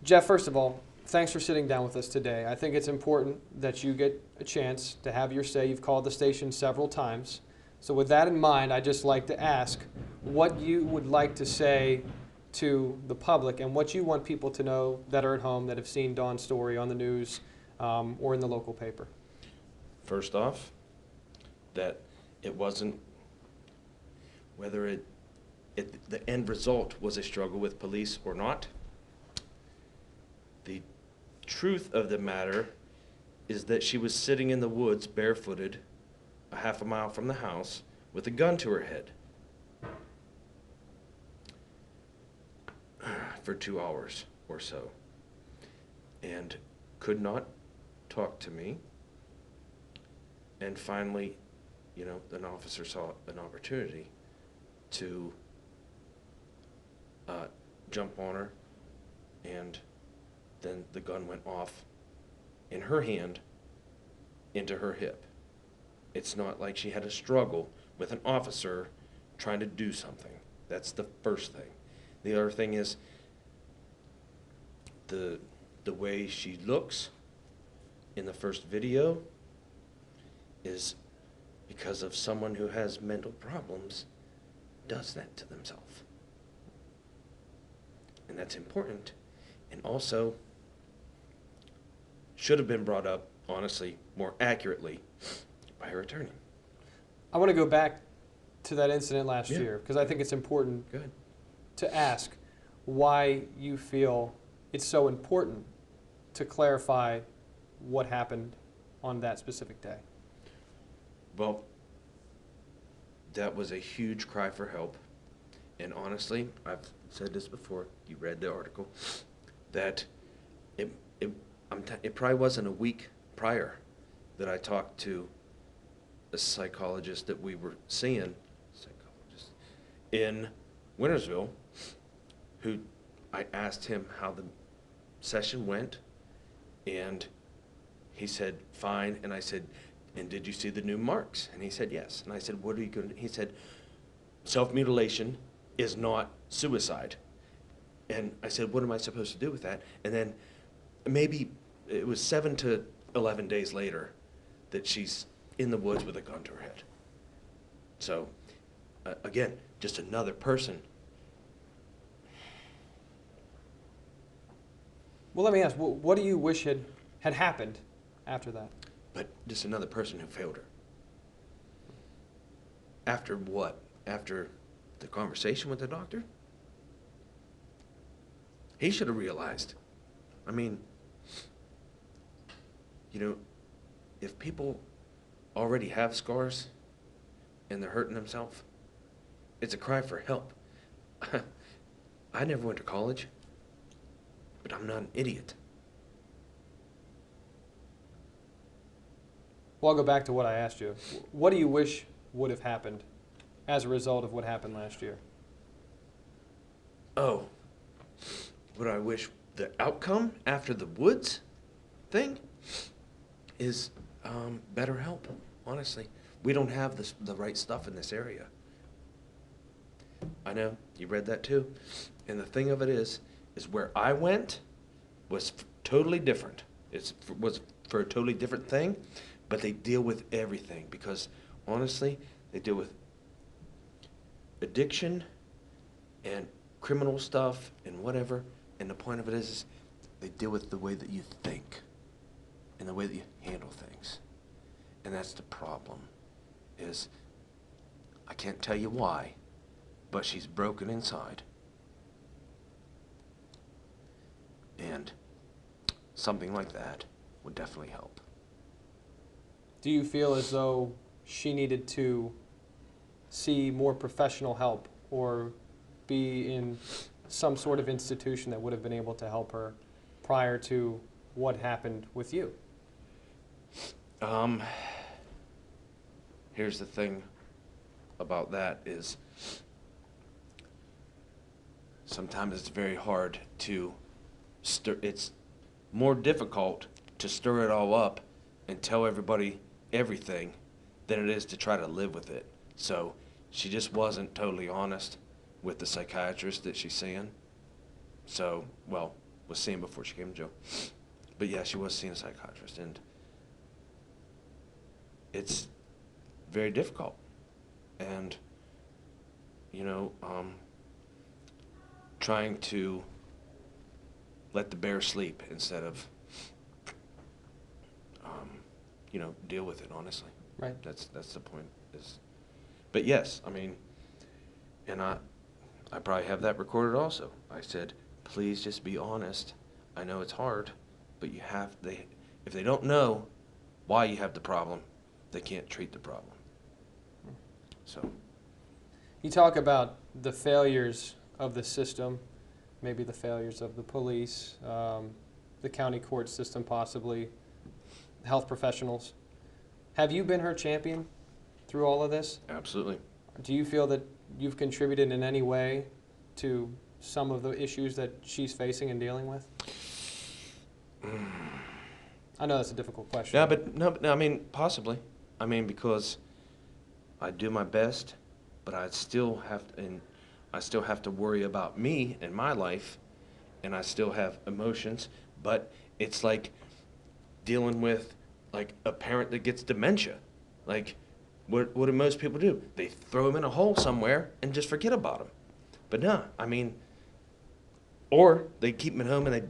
Jeff, first of all, thanks for sitting down with us today. I think it's important that you get a chance to have your say. You've called the station several times. So with that in mind, I'd just like to ask what you would like to say to the public and what you want people to know that are at home that have seen Dawn's story on the news or in the local paper. First off, that it wasn't, whether the end result was a struggle with police or not. The truth of the matter is that she was sitting in the woods barefooted a half a mile from the house with a gun to her head for 2 hours or so, and could not talk to me. And finally, you know, an officer saw an opportunity to jump on her, and then the gun went off in her hand into her hip. It's not like she had a struggle with an officer trying to do something. That's the first thing. The other thing is the way she looks in the first video is because of someone who has mental problems does that to themselves. And that's important. And also should have been brought up, honestly, more accurately by her attorney. I want to go back to that incident last year because I think it's important to ask why you feel it's so important to clarify what happened on that specific day. Well, that was a huge cry for help. And honestly, I've said this before, you read the article, that it probably wasn't a week prior that I talked to a psychologist that we were seeing, in Wintersville, who I asked him how the session went, and he said, fine, and I said, and did you see the new marks? And he said, yes. And I said, what are you going to do? He said, self-mutilation is not suicide. And I said, what am I supposed to do with that? And then maybe it was 7 to 11 days later that she's in the woods with a gun to her head. So, again, just another person. Well, let me ask, what do you wish had happened after that? But just another person who failed her. After what? After the conversation with the doctor? He should have realized. I mean, you know, if people already have scars and they're hurting themselves, it's a cry for help. I never went to college, but I'm not an idiot. Well, I'll go back to what I asked you. What do you wish would have happened as a result of what happened last year? Oh, what I wish the outcome after the woods thing is better help, honestly. We don't have the right stuff in this area. I know, you read that too. And the thing of it is where I went was totally different. It was for a totally different thing, but they deal with everything because, honestly, they deal with addiction and criminal stuff and whatever. And the point of it is they deal with the way that you think and the way that you handle things. And that's the problem, is I can't tell you why, but she's broken inside. And something like that would definitely help. Do you feel as though she needed to see more professional help or be in some sort of institution that would have been able to help her prior to what happened with you? Here's the thing about that is sometimes it's very hard to it's more difficult to stir it all up and tell everybody everything than it is to try to live with it. So she just wasn't totally honest with the psychiatrist that she's seeing. So, well, was seeing before she came to jail. But yeah, she was seeing a psychiatrist, and it's very difficult. And, you know, trying to let the bear sleep instead of, you know, deal with it, honestly. Right. That's the point. But yes, I mean, and I probably have that recorded also. I said, please just be honest. I know it's hard, but if they don't know why you have the problem, they can't treat the problem. So. You talk about the failures of the system, maybe the failures of the police, the county court system possibly, health professionals. Have you been her champion through all of this? Absolutely. Do you feel that you've contributed in any way to some of the issues that she's facing and dealing with? I know that's a difficult question. Yeah, but no, I mean, possibly. I mean, because I do my best, but I still have to worry about me and my life, and I still have emotions. But it's like dealing with like a parent that gets dementia. Like, what do most people do? They throw them in a hole somewhere and just forget about them. But no, I mean, or they keep them at home and they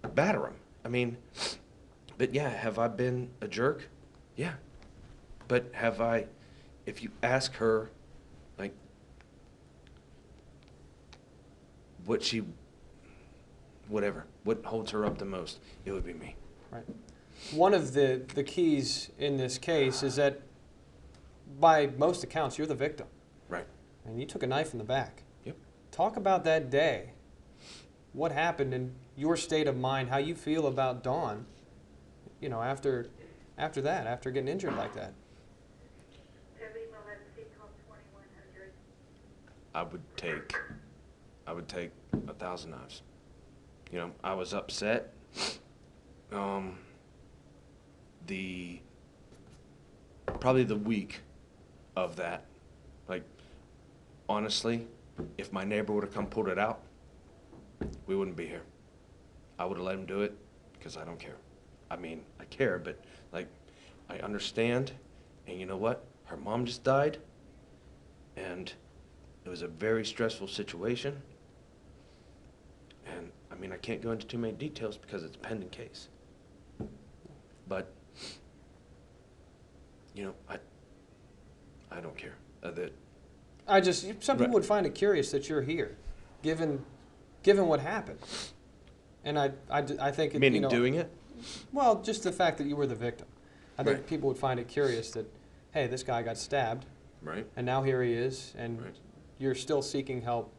batter them. I mean, but yeah, have I been a jerk? Yeah. But have I, if you ask her, like, what holds her up the most, it would be me. Right. One of the keys in this case is that by most accounts, you're the victim. Right. And you took a knife in the back. Yep. Talk about that day. What happened in your state of mind, how you feel about Dawn, you know, after that, after getting injured like that. I would take 1,000 knives. You know, I was upset. Probably the week of that, like, honestly, if my neighbor would have come pulled it out, we wouldn't be here. I would have let him do it because I don't care. I mean, I care, but like, I understand. And you know what? Her mom just died, and it was a very stressful situation. And I mean, I can't go into too many details because it's a pending case. But you know, I don't care. Some people would find it curious that you're here, given what happened. And I think it, meaning, you know, doing it? Well, just the fact that you were the victim. I think Right. people would find it curious that, hey, this guy got stabbed, Right. and now here he is, and Right. you're still seeking help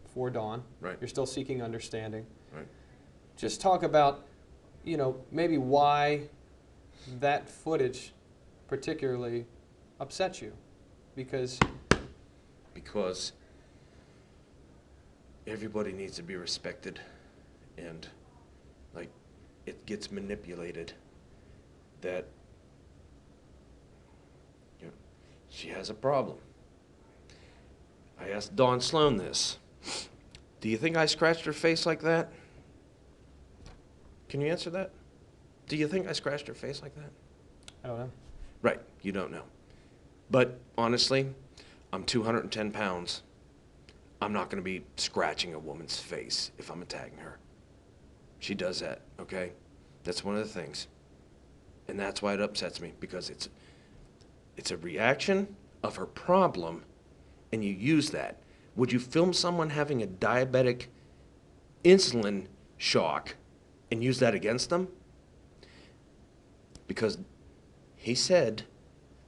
for Dawn. Right. You're still seeking understanding. Right. Just talk about, you know, maybe why that footage particularly upsets you, because everybody needs to be respected, and like, it gets manipulated that, you know, she has a problem. I asked Dawn Sloan this. Do you think I scratched her face like that? Can you answer that? Do you think I scratched her face like that? I don't know. Right, you don't know. But honestly, I'm 210 pounds. I'm not going to be scratching a woman's face if I'm attacking her. She does that, okay? That's one of the things. And that's why it upsets me, because it's a reaction of her problem, and you use that. Would you film someone having a diabetic insulin shock and use that against them? Because he said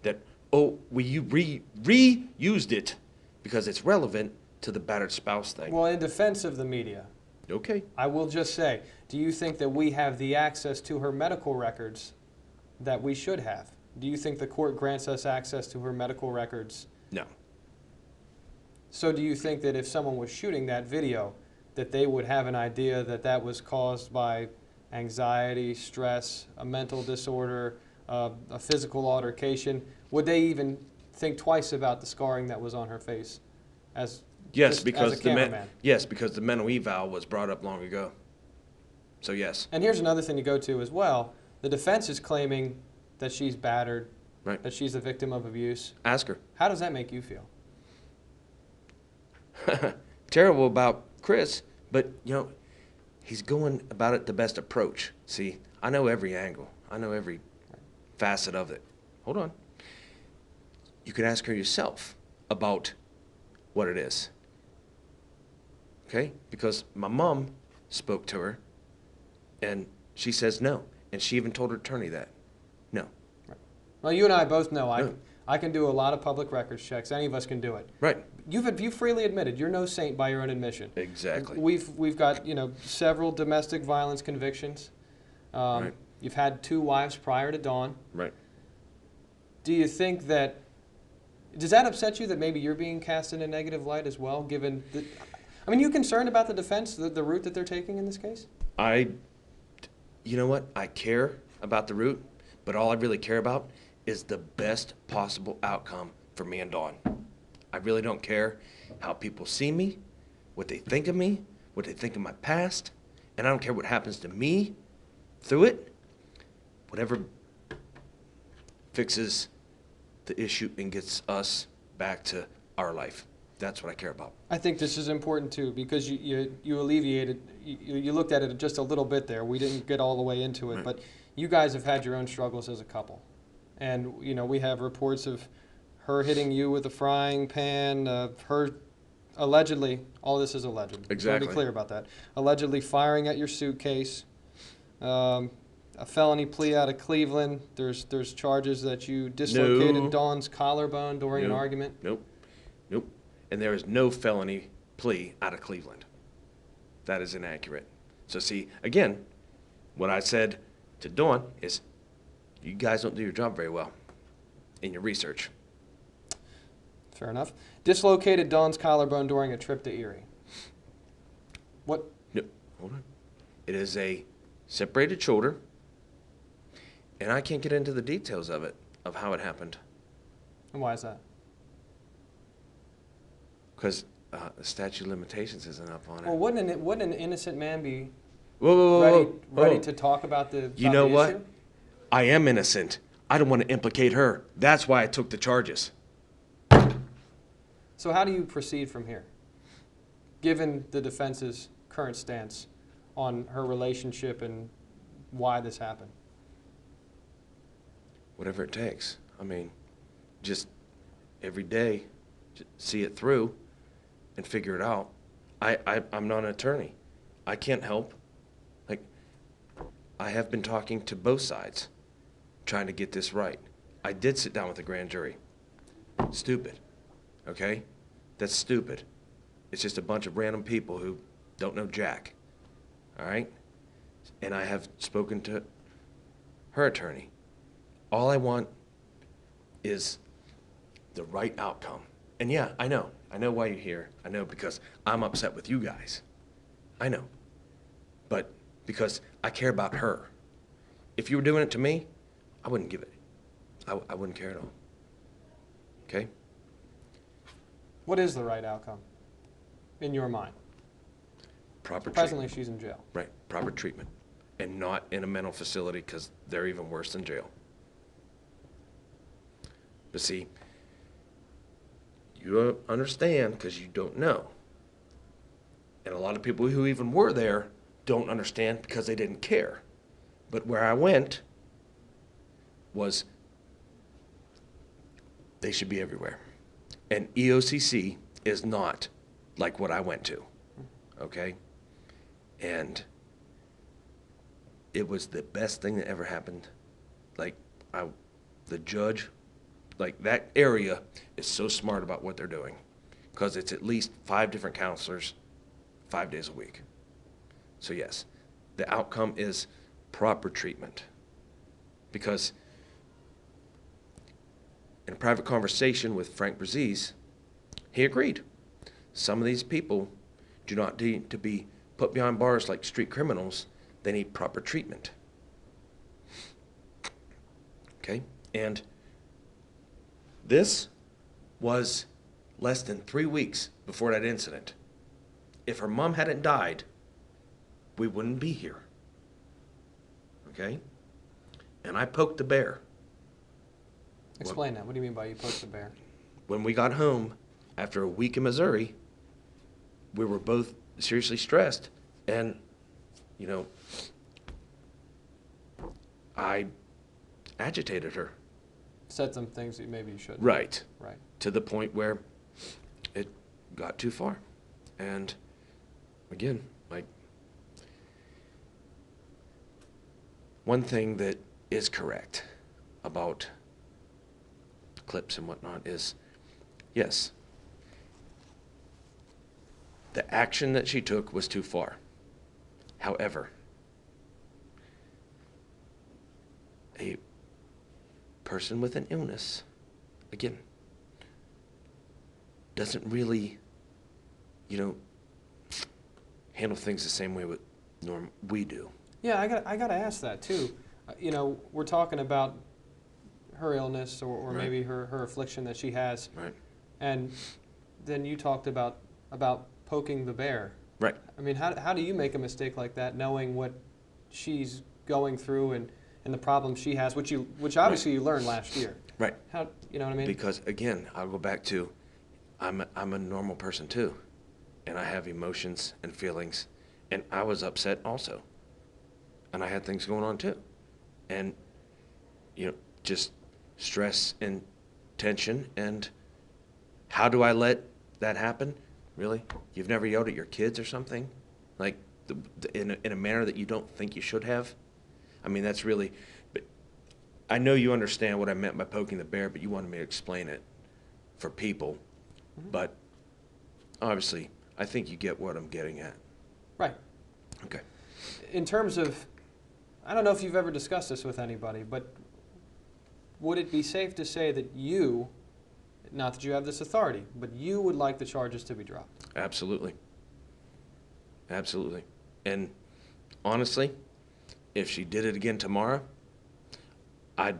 that, we reused it because it's relevant to the battered spouse thing. Well, in defense of the media, Okay. I will just say, do you think that we have the access to her medical records that we should have? Do you think the court grants us access to her medical records? No. So do you think that if someone was shooting that video, that they would have an idea that that was caused by anxiety, stress, a mental disorder, a physical altercation? Would they even think twice about the scarring that was on her face as Yes, just because as a cameraman? because the mental eval was brought up long ago. So yes. And here's another thing to go to as well. The defense is claiming that she's battered, Right. that she's a victim of abuse. Ask her. How does that make you feel? Terrible about Chris, but he's going about it the best approach. See, I know every angle. I know every facet of it. Hold on. You could ask her yourself about what it is. Okay? Because my mom spoke to her, and she says no. And she even told her attorney that. No. Well, you and I both know No. I can do a lot of public records checks. Any of us can do it. Right. You freely admitted you're no saint by your own admission. Exactly. We've got several domestic violence convictions. Right. You've had 2 wives prior to Dawn. Right. Do you think that does that upset you that maybe you're being cast in a negative light as well? Given that, I mean, you concerned about the defense, the route that they're taking in this case? You know what? I care about the route, but all I really care about is the best possible outcome for me and Dawn. I really don't care how people see me, what they think of me, what they think of my past, and I don't care what happens to me through it. Whatever fixes the issue and gets us back to our life. That's what I care about. I think this is important too because you alleviated, you looked at it just a little bit there. We didn't get all the way into it, Right. but you guys have had your own struggles as a couple. And, we have reports of her hitting you with a frying pan, her allegedly, all this is alleged. Exactly. To be clear about that. Allegedly firing at your suitcase, a felony plea out of Cleveland. There's charges that you dislocated No. Dawn's collarbone during an No. argument. Nope. And there is no felony plea out of Cleveland. That is inaccurate. So see, again, what I said to Dawn is, you guys don't do your job very well in your research. Fair enough. Dislocated Dawn's collarbone during a trip to Erie. What? No, hold on. It is a separated shoulder, and I can't get into the details of it, of how it happened, And why is that? because the statute of limitations isn't up on it. Well, wouldn't an innocent man be Whoa, whoa, whoa, whoa. ready Whoa. to talk about the You know what? issue? I am innocent. I don't want to implicate her. That's why I took the charges. So how do you proceed from here, given the defense's current stance on her relationship and why this happened? Whatever it takes. I mean, just every day, just see it through and figure it out. I'm not an attorney. I can't help. Like, I have been talking to both sides, trying to get this right. I did sit down with the grand jury. Stupid. Okay? That's stupid. It's just a bunch of random people who don't know jack. All right? And I have spoken to her attorney. All I want is the right outcome. And yeah, I know why you're here. I know because I'm upset with you guys. I know. But because I care about her. If you were doing it to me, I wouldn't give it. I wouldn't care at all. Okay? What is the right outcome, in your mind? Proper Presently, treatment. she's in jail. Right, proper treatment. And not in a mental facility because they're even worse than jail. But see, you don't understand because you don't know. And a lot of people who even were there don't understand because they didn't care. But where I went was they should be everywhere. And EOCC is not like what I went to, okay? And it was the best thing that ever happened. Like, the judge, like, that area is so smart about what they're doing because it's at least 5 different counselors 5 days a week. So yes, the outcome is proper treatment because in a private conversation with Frank Brzez, he agreed. Some of these people do not need to be put behind bars like street criminals. They need proper treatment. Okay? And this was less than 3 weeks before that incident. If her mom hadn't died, we wouldn't be here. okay? And I poked the bear. Explain that. What do you mean by you poked the bear? When we got home after a week in Missouri, we were both seriously stressed, and, you know, I agitated her. Said some things that maybe you shouldn't. Right. Right. To the point where it got too far. And again, like, one thing that is correct about clips and whatnot is, yes, the action that she took was too far. However, a person with an illness, again, doesn't really, handle things the same way we do. Yeah, I got to ask that too. We're talking about her illness or Right. maybe her affliction that she has, Right. and then you talked about poking the bear. Right. I mean, how do you make a mistake like that, knowing what she's going through and the problems she has, which obviously you learned last year. Right. How, you know what I mean? Because again, I'll go back to, I'm a normal person too, and I have emotions and feelings, and I was upset also, and I had things going on too, and just stress and tension. And how do I let that happen? Really? You've never yelled at your kids or something, like in a manner that you don't think you should have? I mean, that's really, but I know you understand what I meant by poking the bear, but you wanted me to explain it for people. Mm-hmm. But obviously, I think you get what I'm getting at. Right. Okay. In terms of, I don't know if you've ever discussed this with anybody, but would it be safe to say that you, not that you have this authority, but you would like the charges to be dropped? Absolutely. Absolutely. And honestly, if she did it again tomorrow, I'd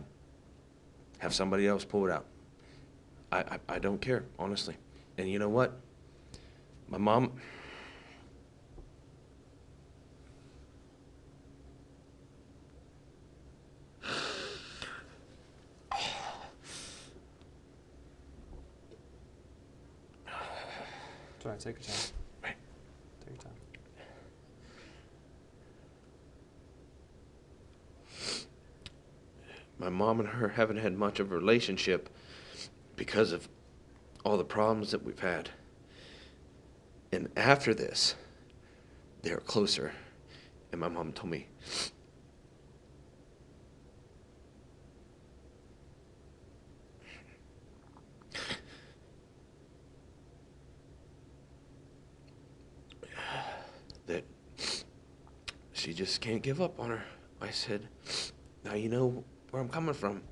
have somebody else pull it out. I don't care, honestly. And you know what? My mom, Sorry, take your time. Right. Take your time. my mom and her haven't had much of a relationship because of all the problems that we've had. And after this, they're closer. And my mom told me, that she just can't give up on her. I said, now you know where I'm coming from.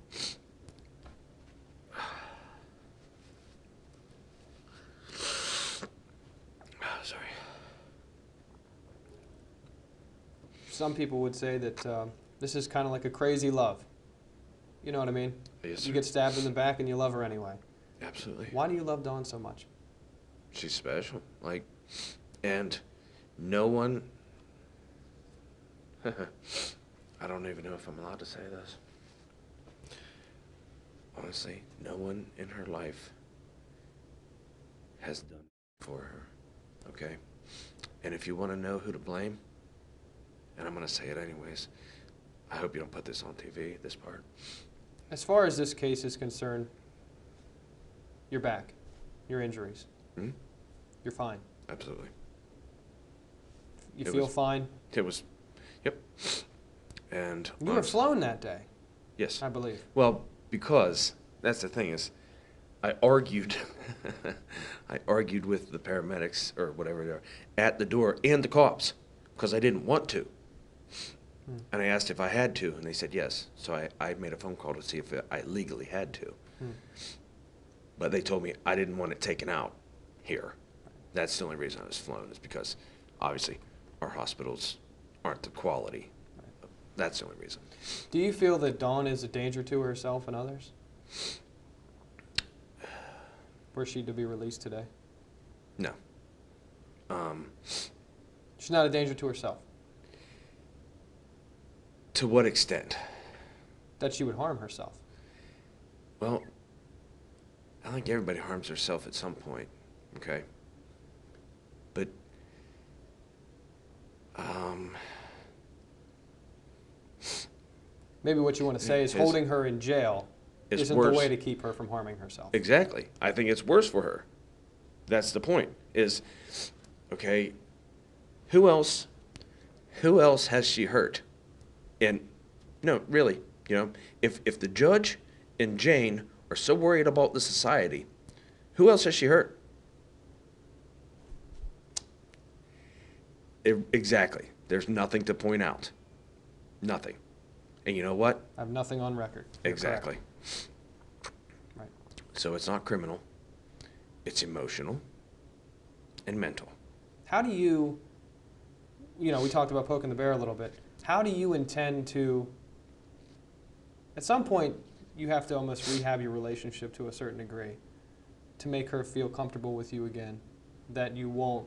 Sorry. Some people would say that this is kind of like a crazy love. You know what I mean? Yes, You sir. get stabbed in the back and you love her anyway. Absolutely. Why do you love Dawn so much? She's special. And no one, I don't even know if I'm allowed to say this. Honestly, no one in her life has done for her, okay? And if you want to know who to blame, and I'm going to say it anyways, I hope you don't put this on TV, this part. As far as this case is concerned, you're back. Your injuries. Hmm? You're fine. Absolutely. You It feel was- fine? It was, yep. And You were flown that day, yes. I believe. Well, because that's the thing is, I argued, I argued with the paramedics or whatever they are at the door and the cops because I didn't want to. And I asked if I had to, and they said yes. So I made a phone call to see if I legally had to. But they told me I didn't want it taken out here. That's the only reason I was flown, is because obviously our hospitals aren't the quality. That's the only reason. Do you feel that Dawn is a danger to herself and others? Were she to be released today? No. She's not a danger to herself. To what extent? That she would harm herself. Well, I think everybody harms herself at some point, okay? But, Maybe what you want to say is holding her in jail isn't the worse. way to keep her from harming herself. Exactly. I think it's worse for her. That's the point. Is, okay, who else has she hurt? And no, really, if the judge and Jane are so worried about the society, who else has she hurt? Exactly. There's nothing to point out. Nothing. And you know what? I have nothing on record. You're Exactly. correct. Right. So it's not criminal. It's emotional and mental. How do you, we talked about poking the bear a little bit. How do you intend to, at some point, you have to almost rehab your relationship to a certain degree to make her feel comfortable with you again, that you won't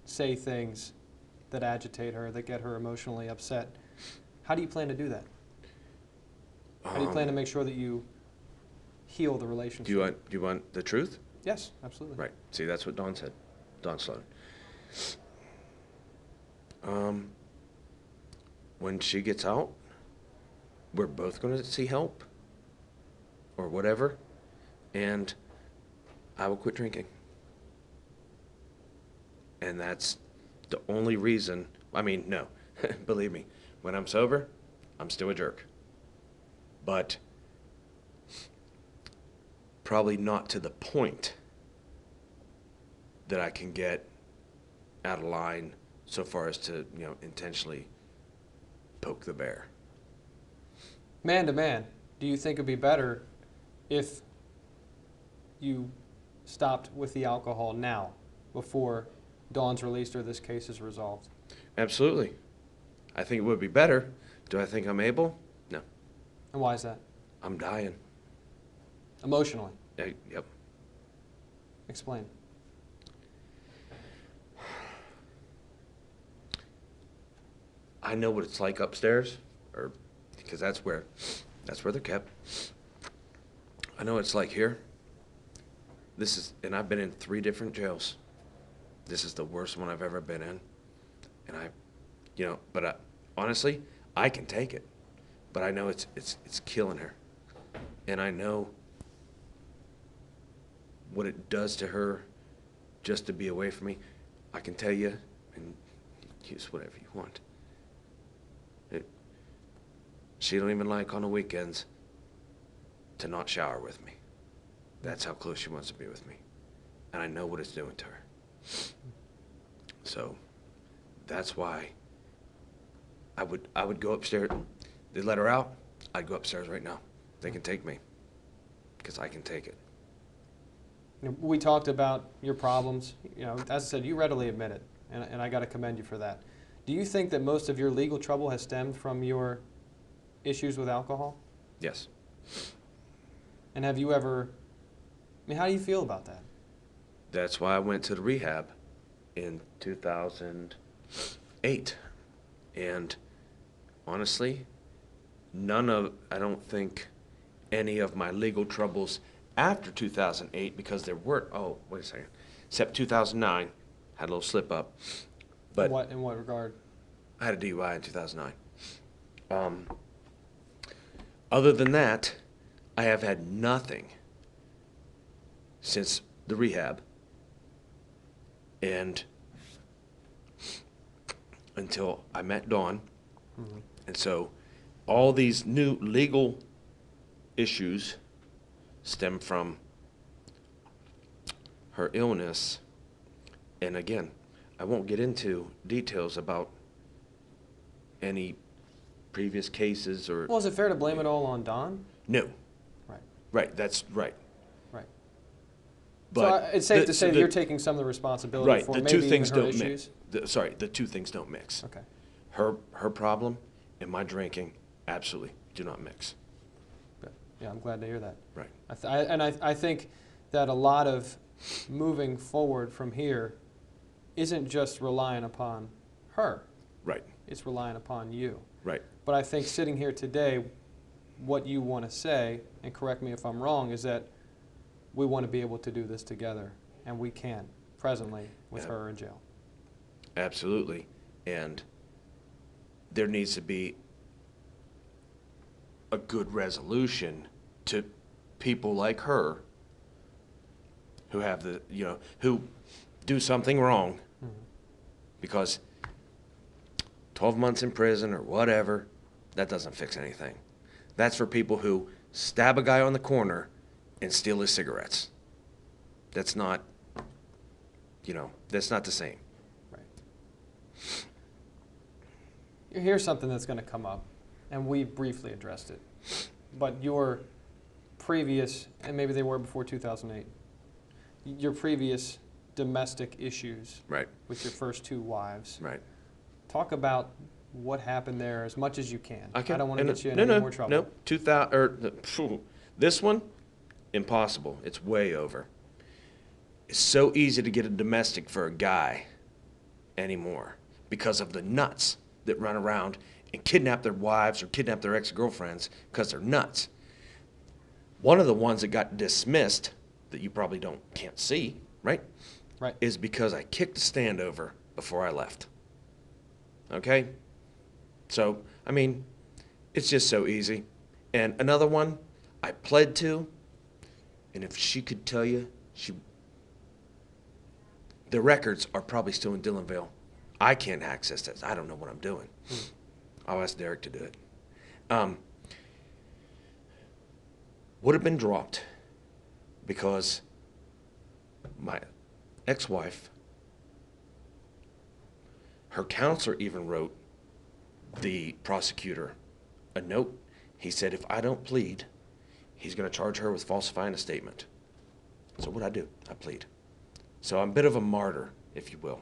say things that agitate her, that get her emotionally upset. How do you plan to do that? How do you plan to make sure that you heal the relationship? Do you want the truth? Yes, absolutely. Right. See, that's what Dawn said. Dawn Sloan. When she gets out, we're both going to see help or whatever, and I will quit drinking. And that's the only reason. I mean, no, believe me, when I'm sober, I'm still a jerk. But probably not to the point that I can get out of line so far as to, intentionally poke the bear. Man to man, do you think it'd be better if you stopped with the alcohol now, before Dawn's released or this case is resolved? Absolutely. I think it would be better. Do I think I'm able? No. And why is that? I'm dying. Emotionally. Yep. Explain. I know what it's like upstairs, because that's where they're kept. I know what it's like here. And I've been in 3 different jails. This is the worst one I've ever been in. And honestly, I can take it. But I know it's killing her. And I know what it does to her just to be away from me. I can tell you, and use whatever you want. She don't even like on the weekends to not shower with me. That's how close she wants to be with me. And I know what it's doing to her. So that's why I would go upstairs. They let her out, I'd go upstairs right now. They can take me, because I can take it. We talked about your problems. As I said, you readily admit it, and I got to commend you for that. Do you think that most of your legal trouble has stemmed from your issues with alcohol? Yes. And have you ever, how do you feel about that? That's why I went to the rehab in 2008. And honestly, I don't think any of my legal troubles after 2008, because there were, wait a second, except 2009, had a little slip up. But In what regard? I had a DUI in 2009. Other than that, I have had nothing since the rehab and until I met Dawn. Mm-hmm. And so all these new legal issues stem from her illness. And again, I won't get into details about any previous cases or... Well, is it fair to blame it all on Dawn? No. Right. Right, that's right. Right. But so it's safe to say that you're taking some of the responsibility right, for the maybe two things even her don't issues? mix. The two things don't mix. Okay. Her problem and my drinking absolutely do not mix. Yeah, I'm glad to hear that. Right. I think that a lot of moving forward from here isn't just relying upon her. Right. it's relying upon you. Right. But I think sitting here today, what you want to say, and correct me if I'm wrong, is that we want to be able to do this together, and we can presently with her in jail. Absolutely. And there needs to be a good resolution to people like her who have the, who do something wrong, because 12 months in prison or whatever, that doesn't fix anything. That's for people who stab a guy on the corner and steal his cigarettes. That's not, that's not the same. Right. Here's something that's going to come up, and we briefly addressed it. But your previous, and maybe they were before 2008, your previous domestic issues Right. with your first two wives. Right. Talk about what happened there as much as you can. I Okay. don't want to get you in no, any more trouble. No, 2000 this one, impossible. It's way over. It's so easy to get a domestic for a guy anymore because of the nuts that run around and kidnap their wives or kidnap their ex-girlfriends because they're nuts. One of the ones that got dismissed that you probably can't see, right? Right. Is because I kicked the stand over before I left. Okay? So, I mean, it's just so easy. And another one I pled to, and if she could tell you, the records are probably still in Dillonvale. I can't access this. I don't know what I'm doing. I'll ask Derek to do it. Would have been dropped because my ex-wife, her counselor even wrote the prosecutor a note. He said, if I don't plead, he's going to charge her with falsifying a statement. So what'd I do? I plead. So I'm a bit of a martyr, if you will.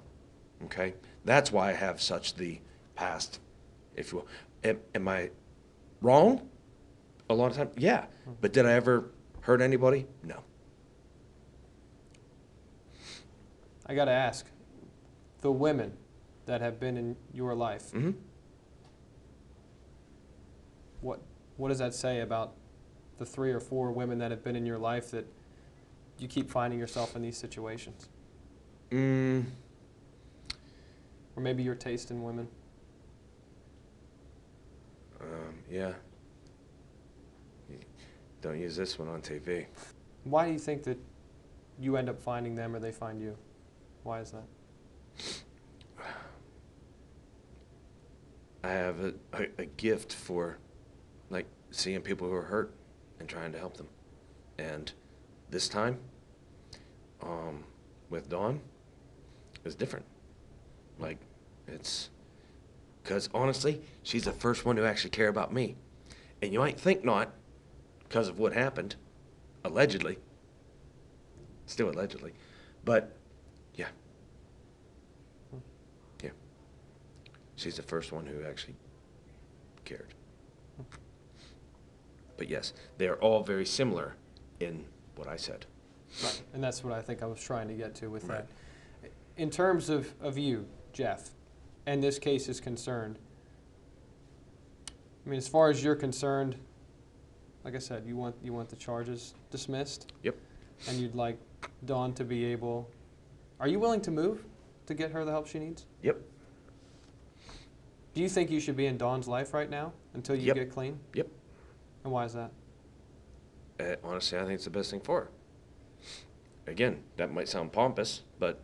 Okay? That's why I have such the past, if you will. Am I wrong? A lot of times? Yeah. But did I ever hurt anybody? No. I got to ask, the women that have been in your life, Mm-hmm. what does that say about the 3 or 4 women that have been in your life that you keep finding yourself in these situations? Or maybe your taste in women? Yeah. Don't use this one on TV. Why do you think that you end up finding them or they find you? Why is that? I have a gift for, like, seeing people who are hurt and trying to help them. And this time, with Dawn, it's different. Like, it's, because honestly, she's the first one to actually care about me. And you might think not, because of what happened, allegedly. Still allegedly. But, yeah. Yeah. She's the first one who actually cared. But yes, they are all very similar in what I said. Right. And that's what I think I was trying to get to with Right. that. In terms of you, Jeff, and this case is concerned, I mean, as far as you're concerned, like I said, you want the charges dismissed? Yep. And you'd like Dawn to be able... Are you willing to move to get her the help she needs? Yep. Do you think you should be in Dawn's life right now until you Yep. get clean? Yep. And why is that? Honestly, I think it's the best thing for her. Again, that might sound pompous, but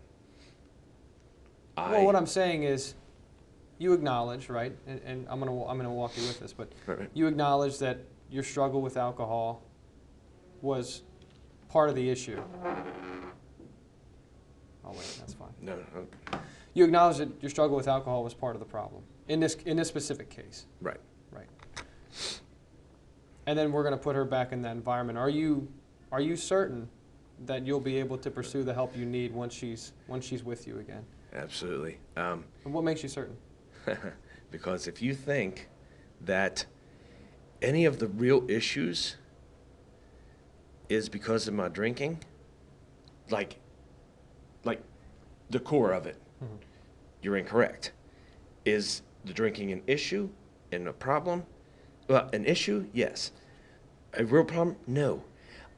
Well, what I'm saying is, you acknowledge, right? And I'm gonna walk you with this, but Right. you acknowledge that your struggle with alcohol was part of the issue. Oh wait, that's fine. No. You acknowledge that your struggle with alcohol was part of the problem in this specific case. Right. Right. And then we're going to put her back in that environment. Are you certain that you'll be able to pursue the help you need once she's with you again? Absolutely. And what makes you certain? Because if you think that any of the real issues is because of my drinking, like the core of it, you're incorrect. Is the drinking an issue and a problem? Well, an issue, yes. A real problem? No.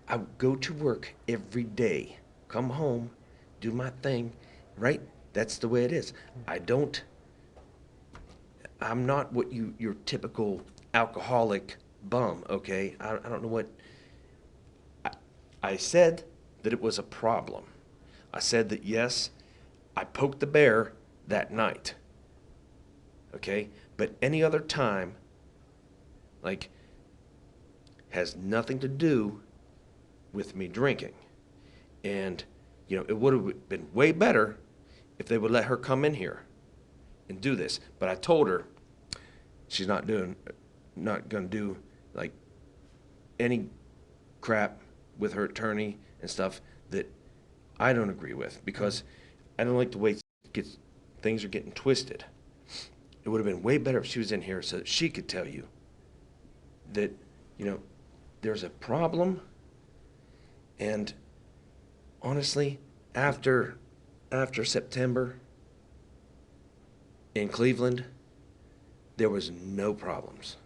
I go to work every day, come home, do my thing, right? That's the way it is. I'm not what your typical alcoholic bum, okay? I don't know what, I said that it was a problem. I said that, yes, I poked the bear that night, okay? But any other time, like, has nothing to do with me drinking. And, you know, it would have been way better if they would let her come in here and do this. But I told her she's not going to do, like, any crap with her attorney and stuff that I don't agree with, because I don't like the way things are getting twisted. It would have been way better if she was in here so that she could tell you that, you know, there's a problem. And honestly, after September in Cleveland, there was no problems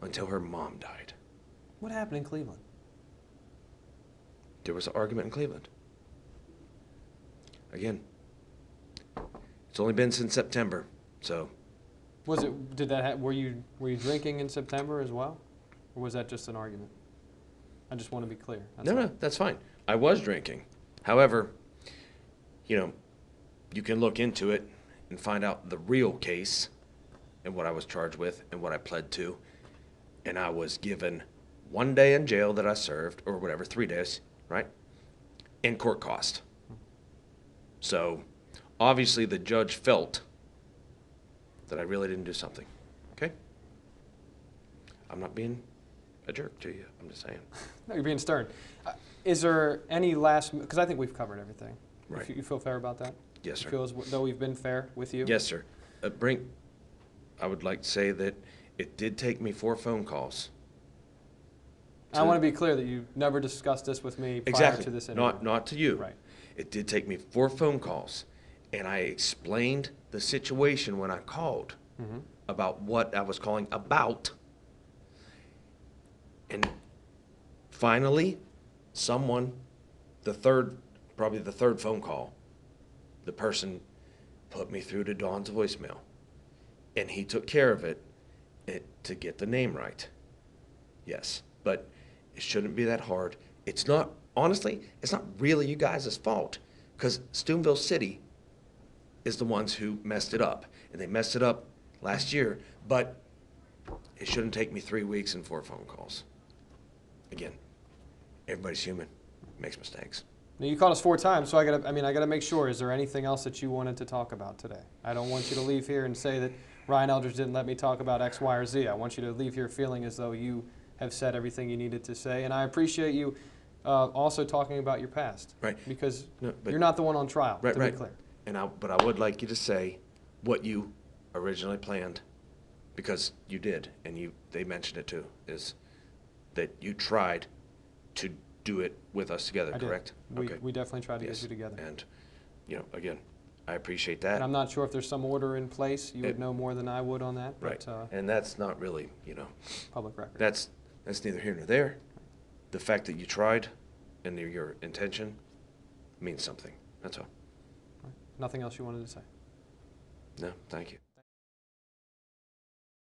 until her mom died. What happened in Cleveland? There was an argument in Cleveland. Again, it's only been since September, so. Was it? Did that? Were you drinking in September as well, or was that just an argument? I just want to be clear. No, that's fine. I was drinking. However, you know, you can look into it and find out the real case and what I was charged with and what I pled to. And I was given 1 day in jail that I served, or whatever, 3 days, right? And court cost. So obviously the judge felt that I really didn't do something, okay? I'm not being a jerk to you, I'm just saying. No, you're being stern. Is there any last, because I think we've covered everything. Right. You feel fair about that? Yes, sir. You feel as though we've been fair with you? Yes, sir. I would like to say that it did take me 4 phone calls. I want to be clear that you never discussed this with me prior to this interview. Not to you. Right. It did take me 4 phone calls, and I explained the situation when I called about what I was calling about. And finally, probably the third phone call, the person put me through to Don's voicemail, and he took care of it to get the name right. Yes, but it shouldn't be that hard. It's not, honestly, it's not really you guys' fault, because Steubenville City is the ones who messed it up, and they messed it up last year, but it shouldn't take me 3 weeks and 4 phone calls. Again, everybody's human, makes mistakes. Now, you called us 4 times, so I gotta make sure. Is there anything else that you wanted to talk about today? I don't want you to leave here and say that Ryan Eldridge didn't let me talk about X, Y, or Z. I want you to leave here feeling as though you have said everything you needed to say, and I appreciate you also talking about your past. Right. Because you're not the one on trial, to be clear. But I would like you to say what you originally planned, because you did, and they mentioned it too, is that you tried to do it with us together, correct? We definitely tried to get you together. And, you know, again, I appreciate that. And I'm not sure if there's some order in place. You would know more than I would on that. Right. But, and that's not really, you know, public record. That's neither here nor there. The fact that you tried and your intention means something. That's all. Nothing else you wanted to say? No, thank you.